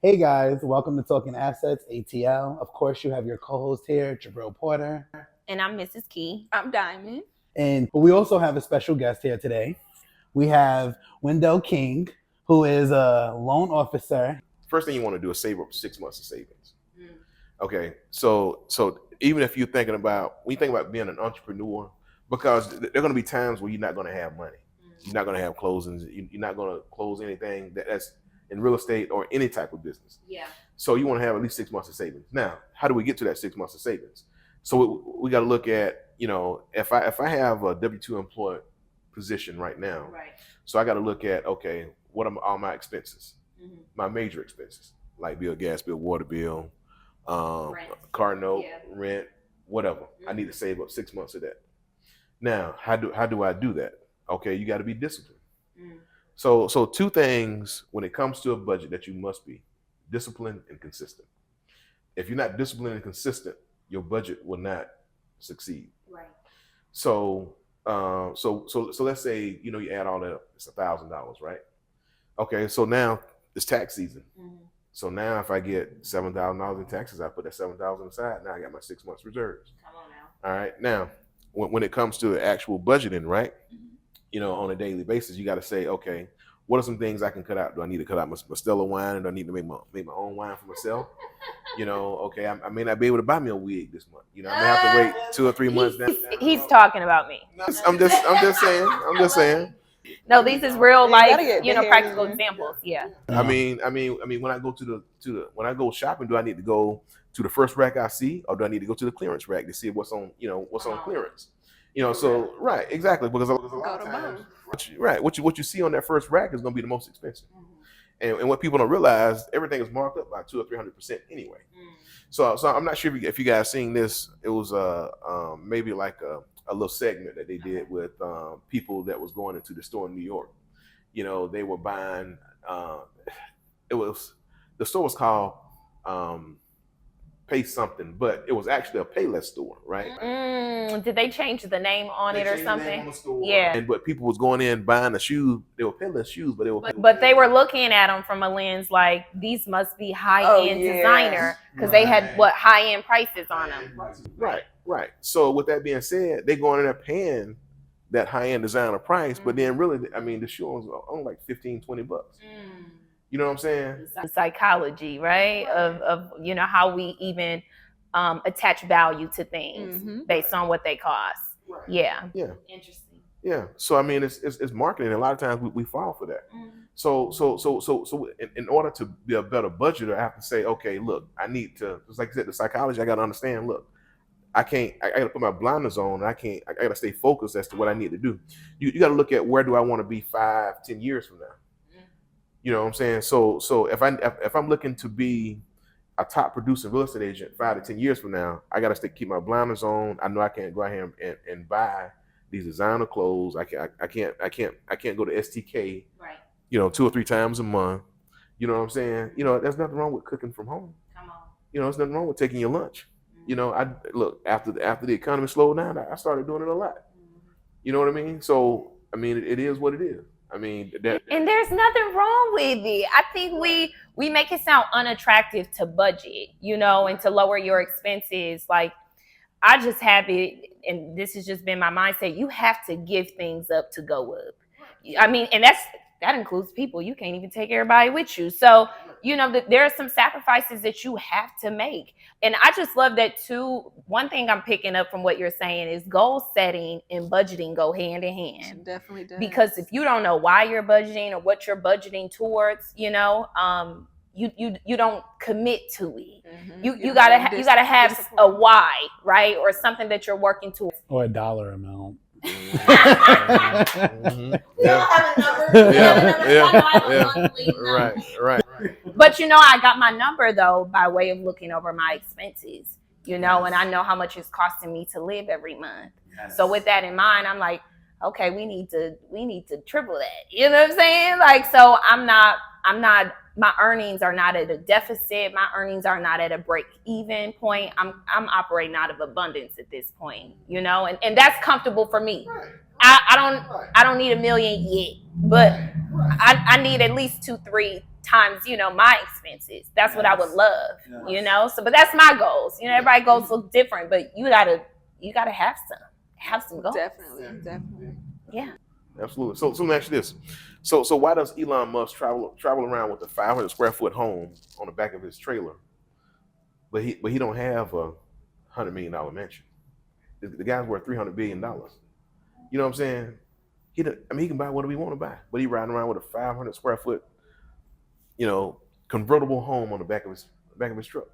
Hey guys, welcome to Talking Assets, ATL. Of course, you have your co-host here, Jabril Porter. And I'm Mrs. Key. I'm Diamond. But we also have a special guest here today. We have Wendall King, who is a loan officer. First thing you want to do is save up 6 months of savings. Okay, so even if you're thinking about, when you think about being an entrepreneur, because there are going to be times where you're not going to have money. You're not going to have closings. You're not going to close anything that's in real estate or any type of business. Yeah. So you want to have at least 6 months of savings. Now, how do we get to that 6 months of savings? So we got to look at, if I have a W-2 employed position right now, Right. so I got to look at, okay, what are all my expenses, my major expenses, like bill, gas bill, water bill, car note, rent, whatever. I need to save up 6 months of that. Now, how do I do that? Okay, you got to be disciplined. So two things when it comes to a budget that you must be: disciplined and consistent. If you're not disciplined and consistent, your budget will not succeed. Right. So let's say you add all that up, it's $1,000, right? Okay, so now it's tax season. So now if I get $7,000 in taxes, I put that $7,000 aside. Now I got my 6 months reserves. Come on now. All right. Now, when it comes to the actual budgeting, right? On a daily basis, you got to say, okay, what are some things I can cut out? Do I need to cut out my Stella wine, and do I need to make my own wine for myself? Okay, I may not be able to buy me a wig this month. I may have to wait 2 or 3 months down. He's talking about me. I'm just saying. No, these is real life, get practical examples. Yeah. I mean, when I go to the when I go shopping, do I need to go to the first rack I see, or do I need to go to the clearance rack to see what's on clearance? So right, exactly, because a lot of times, what you see on that first rack is going to be the most expensive, and what people don't realize, everything is marked up by 200 or 300% anyway. So I'm not sure if you guys seen this. It was maybe like a little segment that they did with people that was going into the store in New York. They were buying. The store was called Pay Something, but it was actually a Payless store, right? Did they change the name on it or something? Yeah. But people was going in buying the shoes. They were Payless shoes, but they were. But they were looking at them from a lens like these must be high-end designer because they had high-end prices on them. Right. So with that being said, they going in there paying that high-end designer price, but then really, the shoe was only like $15-$20. You know what I'm saying? The psychology, right? Of how we even attach value to things based on what they cost. Right. Yeah. Interesting. Yeah. So it's marketing. A lot of times we fall for that. So in order to be a better budgeter, I have to say, okay, look, I need to, just like I said, the psychology. I got to understand. Look, I got to put my blinders on. I got to stay focused as to what I need to do. You got to look at where do I want to be 5-10 years from now. You know what I'm saying? So if I'm looking to be a top producing real estate agent 5 to 10 years from now, I gotta keep my blinders on. I know I can't go out here and buy these designer clothes. I can't go to STK, right? 2 or 3 times a month. You know what I'm saying? There's nothing wrong with cooking from home. Come on. There's nothing wrong with taking your lunch. I look after the economy slowed down, I started doing it a lot. You know what I mean? So it is what it is. And there's nothing wrong with it. I think we make it sound unattractive to budget, and to lower your expenses. Like, I just have it, and this has just been my mindset. You have to give things up to go up. And that includes people. You can't even take everybody with you. So, there are some sacrifices that you have to make. And I just love that too. One thing I'm picking up from what you're saying is goal setting and budgeting go hand in hand. It definitely does. Because if you don't know why you're budgeting or what you're budgeting towards, you don't commit to it. You gotta have a why, right? Or something that you're working towards. Or a dollar amount. We don't have a number. Right. But I got my number though by way of looking over my expenses, and I know how much it's costing me to live every month. Yes. So with that in mind, I'm like, okay, we need to triple that. You know what I'm saying? Like, so I'm not my earnings are not at a deficit. My earnings are not at a break even point. I'm operating out of abundance at this point, you know, and that's comfortable for me. I don't need $1 million yet, but I need at least 2-3 times, you know, my expenses. That's what I would love, you know. So, but that's my goals. You know, everybody goals look different, but you gotta have some goals. Definitely. Yeah. Absolutely. So let me ask you this. So why does Elon Musk travel around with a 500 square foot home on the back of his trailer, but he don't have a $100 million mansion? The guy's worth $300 billion. You know what I'm saying? He can buy whatever he want to buy, but he riding around with a 500 square foot, you know, convertible home on the back of his truck.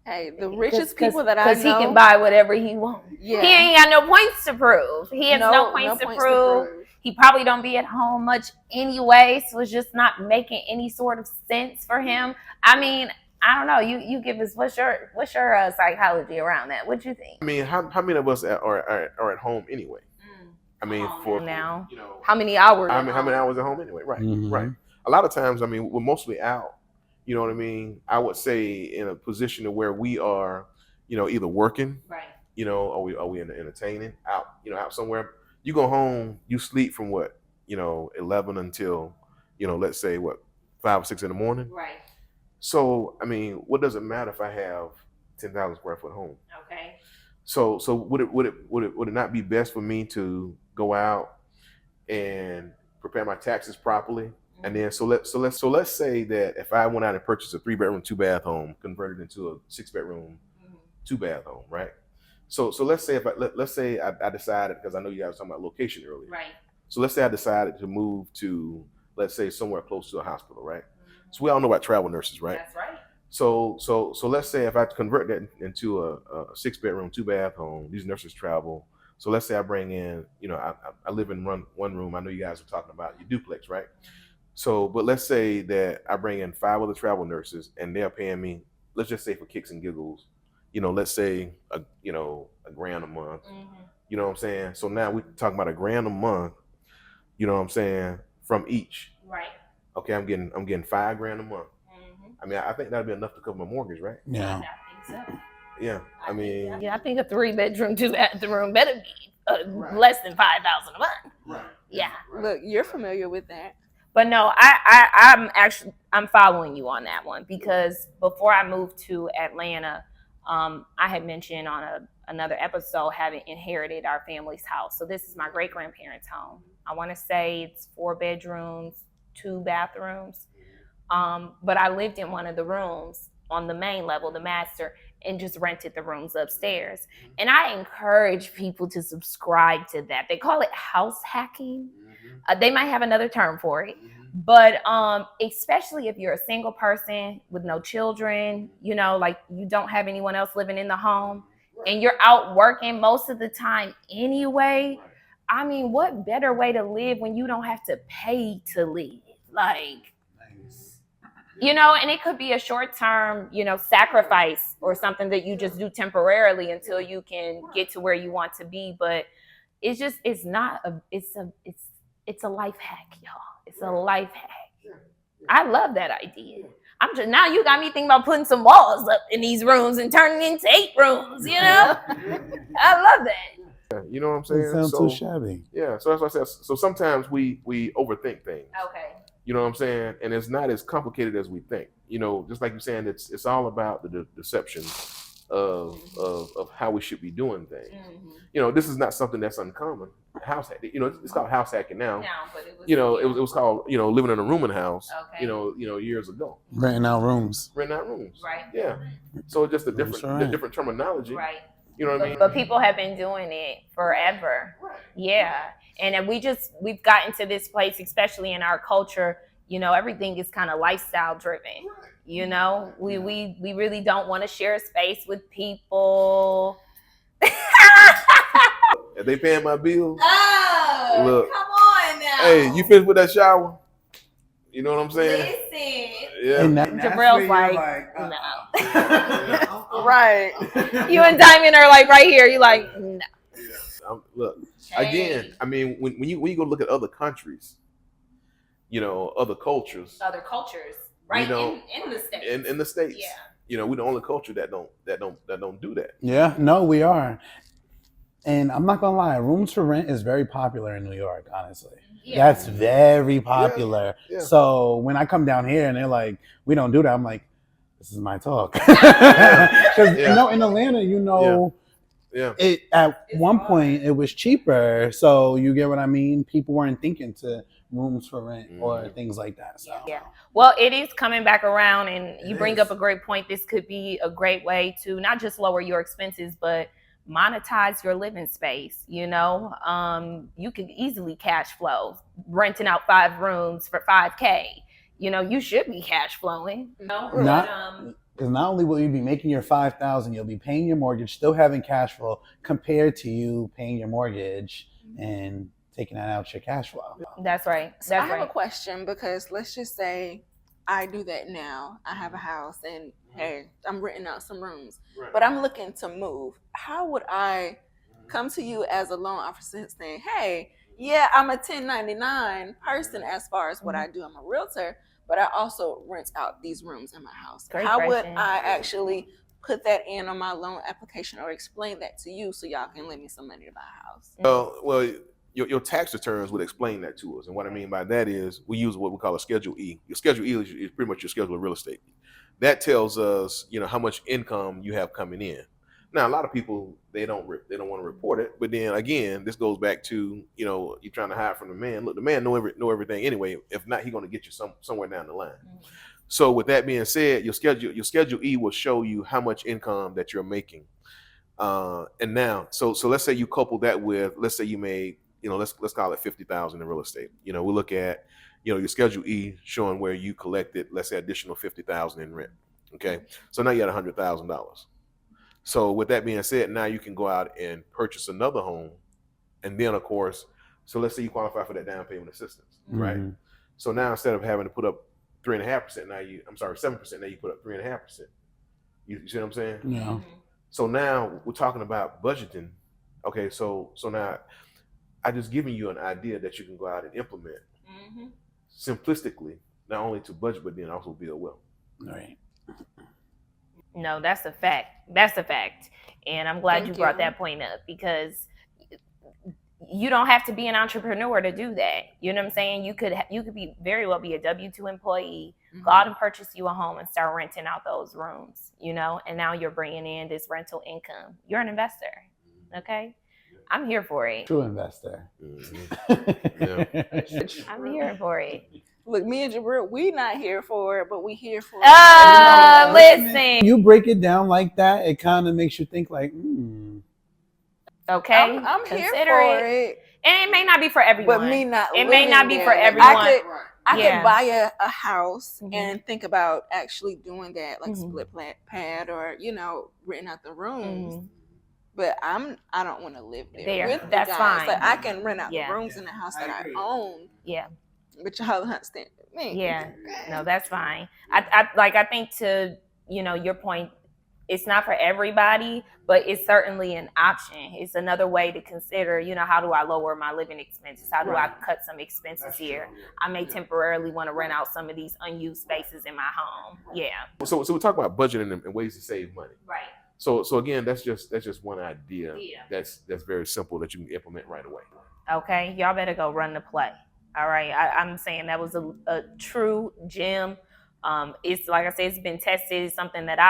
Hey, the richest people that I know, because he can buy whatever he wants. Yeah. He ain't got no points to prove. He has no points to prove. He probably don't be at home much anyway, so it's just not making any sort of sense for him. I mean, I don't know. You give us what's your psychology around that? What you think? I mean, how many of us are at home anyway? I mean, now, you know, how many hours? How many hours at home anyway? Right, right. A lot of times, I mean, we're mostly out. You know what I mean? I would say in a position of where we are, you know, either working, right, you know, or we entertaining out, you know, out somewhere. You go home, you sleep from what, you know, 11 until, you know, let's say what, 5 or 6 in the morning. right. So, I mean, what does it matter if I have 10,000 square foot home? Okay. So would it not be best for me to go out and prepare my taxes properly? And then so let's say that if I went out and purchased a 3-bedroom, 2-bath home, converted into a 6-bedroom, 2-bath home, right? So let's say let's say I decided, because I know you guys were talking about location earlier, Right. So let's say I decided to move to, let's say, somewhere close to a hospital, right? So we all know about travel nurses, right? That's right. So let's say if I convert that into a 6-bedroom, 2-bath home, these nurses travel. So let's say I bring in, you know, I live in one room. I know you guys are talking about your duplex, right? So, but let's say that I bring in 5 other travel nurses and they're paying me, let's just say for kicks and giggles, you know, let's say $1,000 a month. You know what I'm saying? So now we're talking about $1,000 a month, you know what I'm saying, from each. Right. Okay, I'm getting $5,000 a month. I mean, I think that'd be enough to cover my mortgage, right? Yeah. I think so. Yeah. I mean, I think a 3-bedroom, 2-bathroom better be less than $5,000 a month. Right. Yeah. Look, you're familiar with that. But no, I'm following you on that one, because before I moved to Atlanta, I had mentioned on another episode having inherited our family's house. So this is my great grandparents' home. I want to say it's 4 bedrooms, 2 bathrooms. But I lived in one of the rooms on the main level, the master, and just rented the rooms upstairs. And I encourage people to subscribe to that. They call it house hacking. They might have another term for it. But especially if you're a single person with no children, you know, like you don't have anyone else living in the home, and you're out working most of the time anyway. I mean, what better way to live when you don't have to pay to live? Like, you know, and it could be a short-term, you know, sacrifice or something that you just do temporarily until you can get to where you want to be. But it's a life hack, y'all. It's a life hack. I love that idea. Now you got me thinking about putting some walls up in these rooms and turning into 8 rooms, you know? I love that. You know what I'm saying? It sounds too shabby. Yeah, so that's what I said. So sometimes we overthink things. Okay. You know what I'm saying? And it's not as complicated as we think. You know, just like you're saying, it's all about the deception of how we should be doing things. You know, this is not something that's uncommon. House hack, you know, it's called house hacking now. But it was, You know, it was called, you know, living in a rooming house. Okay. You know, years ago. Renting out rooms. Renting out rooms. Right. Yeah. So just the That's right. different terminology. Right. You know what I mean? But people have been doing it forever. Right. Yeah. And we've gotten to this place, especially in our culture, you know, everything is kind of lifestyle driven. Right. You know, we really don't want to share space with people. If they paying my bills, Oh, look, come on now. hey, you finished with that shower? You know what I'm saying? Listen. Yeah. And that's Jabrill's where you're like, no. Right. You and Diamond are like right here. You like, no. Look, again, I mean, when you go look at other countries, other cultures. Right, You know, in the States. In the States. Yeah. We're the only culture that don't do that. Yeah, no, we are. And I'm not gonna lie, rooms for rent is very popular in New York, honestly. Yeah. That's very popular. Yeah. So when I come down here and they're like, we don't do that, I'm like, this is my talk. Because in Atlanta, it at one point it was cheaper. So you get what I mean? People weren't thinking to rooms for rent or things like that. So yeah. Well, it is coming back around, and you bring up a great point. This could be a great way to not just lower your expenses, but monetize your living space. You could easily cash flow renting out 5 rooms for $5K. You should be cash flowing. Because not only will you be making your $5,000, you'll be paying your mortgage, still having cash flow, compared to you paying your mortgage and taking that out your cash flow. That's right. So I have a question, because let's just say I do that now. I have a house and hey, I'm renting out some rooms, but I'm looking to move. How would I come to you as a loan officer saying, hey, yeah, I'm a 1099 person as far as what I do. I'm a realtor, but I also rent out these rooms in my house. How would I actually put that in on my loan application or explain that to you so y'all can lend me some money to buy a house? Well, your tax returns would explain that to us. And what I mean by that is we use what we call a Schedule E. Your Schedule E is pretty much your schedule of real estate. That tells us, how much income you have coming in. Now, a lot of people, they don't want to report it. But then again, this goes back to, you're trying to hide from the man. Look, the man know everything anyway. If not, he's going to get you somewhere down the line. So with that being said, your Schedule E will show you how much income that you're making. And now, so let's say you couple that with, let's say you made, let's call it 50,000 in real estate. We look at, your Schedule E showing where you collected, let's say, additional 50,000 in rent. Okay, so now you had $100,000. So with that being said, now you can go out and purchase another home, and then of course, so let's say you qualify for that down payment assistance, right? So now instead of having to put up 3.5%, 7%, now you put up 3.5%. You see what I'm saying? Yeah. So now we're talking about budgeting. Okay, so now I just giving you an idea that you can go out and implement simplistically, not only to budget, but then also build wealth. Right. No, that's a fact. That's a fact. And I'm glad you brought that point up, because you don't have to be an entrepreneur to do that. You know what I'm saying? You could be very well be a W-2 employee, go out and purchase you a home and start renting out those rooms, and now you're bringing in this rental income. You're an investor. Okay. I'm here for it. True investor. I'm here for it. Look, me and Jabril, we not here for it, but we here for it. Listen. You break it down like that, it kind of makes you think like, Okay. I'm here for it. And it may not be for everyone. But me not It may not be there. for everyone. I could buy a house and think about actually doing that, like split pad or, renting out the rooms. But I don't want to live there with that's the guys. fine. Like, I can rent out the rooms in the house that I own. Yeah. But y'all understand me. Yeah. No, that's fine. I think to, your point, it's not for everybody, but it's certainly an option. It's another way to consider, how do I lower my living expenses? How do I cut some expenses here? I may temporarily want to rent out some of these unused spaces in my home. Yeah. So we talk about budgeting and ways to save money. Right. So again, that's just one idea that's very simple that you can implement right away. Okay, y'all better go run the play. All right, I'm saying that was a true gem. It's like I said, it's been tested. It's something that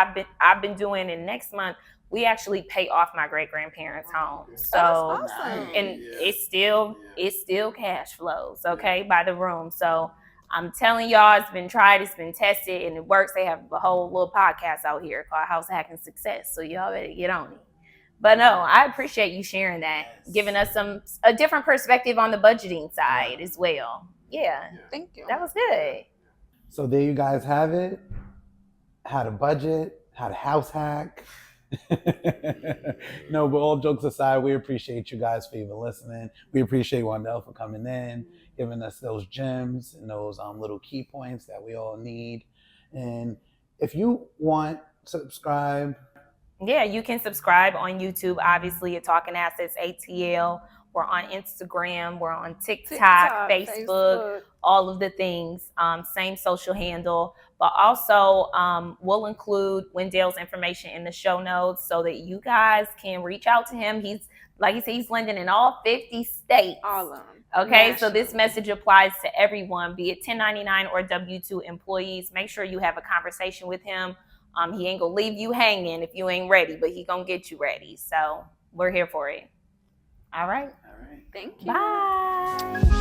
I've been doing. And next month we actually pay off my great grandparents' home. So awesome. And it's still cash flows. Okay, by the room. So I'm telling y'all, it's been tried, it's been tested, and it works. They have a whole little podcast out here called House Hacking Success. So y'all better get on it. But no, I appreciate you sharing that, giving us a different perspective on the budgeting side as well. Yeah. Thank you. That was good. So there you guys have it. How to budget, how to house hack. No, but all jokes aside, we appreciate you guys for even listening. We appreciate Wendell for coming in, giving us those gems and those little key points that we all need. And if you want, subscribe. Yeah, you can subscribe on YouTube, obviously, at Talking Assets ATL. We're on Instagram. We're on TikTok, Facebook, all of the things. Same social handle. But also, we'll include Wendell's information in the show notes so that you guys can reach out to him. He's, like he said, he's lending in all 50 states. All of them. Okay, National. so this message applies to everyone, be it 1099 or W-2 employees. Make sure you have a conversation with him. He ain't gonna leave you hanging if you ain't ready, but he gonna get you ready. So we're here for it. All right. Thank you. Bye.